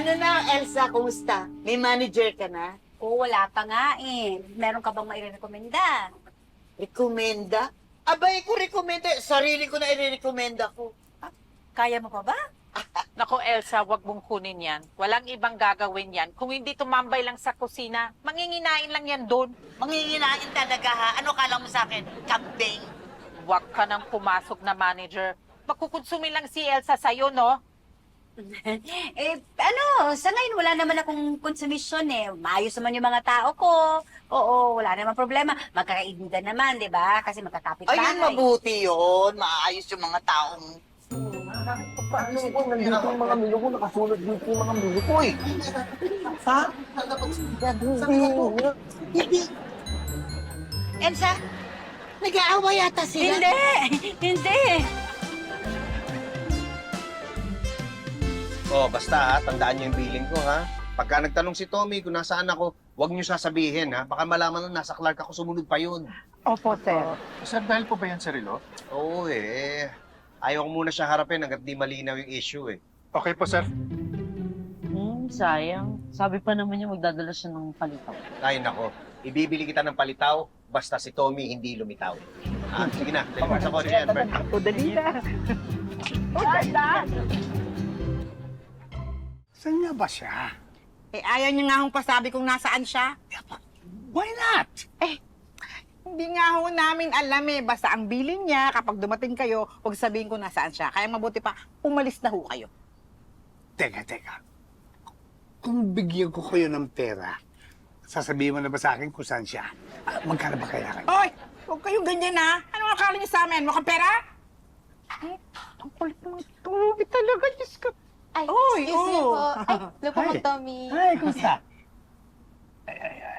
Ano na, Elsa, kumusta? May manager ka na? Oo, wala pa nga eh. Meron ka bang mairekomenda? Rekomenda? Abay ko rekomenda. Sarili ko na i-recommenda ko. Kaya mo pa ba? Nako, Elsa, wag mong kunin yan. Walang ibang gagawin yan. Kung hindi tumambay lang sa kusina, manginginain lang yan doon. Manginginain talaga ha? Ano kala mo sa akin? Kambing? Wag ka nang pumasok na manager. Magkukonsumin lang si Elsa sa'yo, no? Sa ngayon wala naman akong konsumisyon eh. Maayos naman yung mga tao ko. Oo, wala naman problema. Magkakaintindihan naman, di ba? Kasi magkakapit Ayun, mabuti yun. Maayos yung mga taong... Paano ko nandito yung mga milo ko, nakasunod dito yung mga milo ko eh. Ha? Hindi. Elsa, nag-aawa yata sila. Hindi! Hindi! Oh, basta ha, tandaan niyo yung billing ko ha. Pagka nagtanong si Tommy kung nasaan ako, huwag niyo sasabihin ha. Baka malaman na nasa Clark ako, sumunod pa yun. Opo, sir. Sir, dahil po ba yan sa relo? Oo eh. Ayaw ko muna siya harapin hanggat di malinaw yung issue eh. Okay po, sir. Sayang. Sabi pa naman niya magdadala siya ng palitaw. Ay nako, ibibili kita ng palitaw, basta si Tommy hindi lumitaw. Ah, sige na, deliver sa kotse yan, Bert. O, dali na. Saan nga ba siya? Eh, ayaw niya nga hong pasabi kung nasaan siya. Why not? Hindi nga ho namin alam eh. Basta ang bilin niya, kapag dumating kayo, huwag sabihin kung nasaan siya. Kaya mabuti pa, umalis na ho kayo. Teka. Kung bigyan ko kayo ng pera, sasabihin mo na ba sa akin kung saan siya? Magkano ba kailangan? Hoy! Huwag kayong ganyan ha. Ano akala niyo sa amin? Mukhang pera? Ang kulit naman tuloy talaga, Diyos ko. Ay, Oy, excuse me oh. po. Ay, lupo Hi. po, Tommy. Ay, kumusta?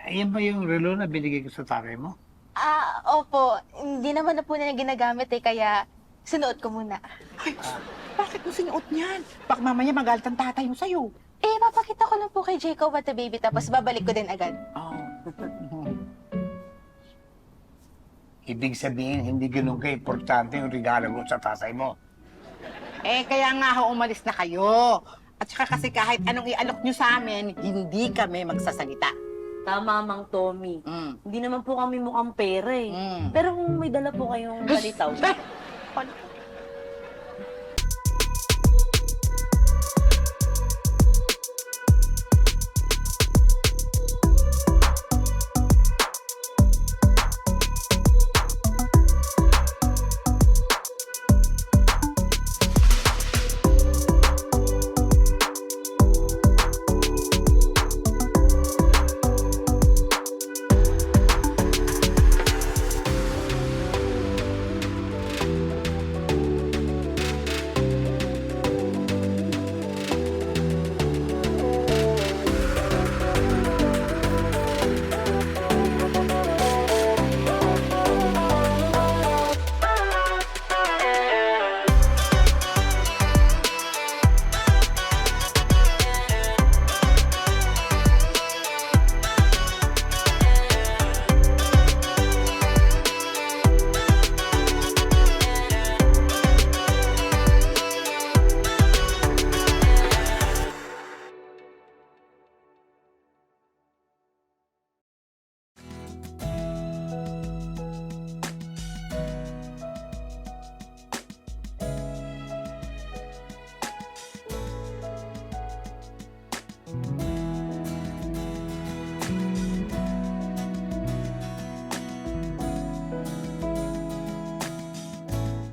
Ayan ba yung relo na binigay ko sa tatay mo? Opo. Hindi naman na po nila ginagamit eh, kaya sinuot ko muna. Ay, bakit mo sinuot niyan? Baka mamaya magalit ang tatay mo sa'yo. Eh, papakita ko lang po kay Jacob at the baby, tapos babalik ko din agad. Oh. Ibig sabihin, hindi ganun ka-importante yung regalo mo sa tatay mo. Eh, kaya nga ho, umalis na kayo. At saka kasi kahit anong ialok niyo sa amin, hindi kami magsasalita. Tama, Mang Tommy. Hindi naman po kami mukhang pera eh. Mm. Pero kung may dala po kayong palitaw,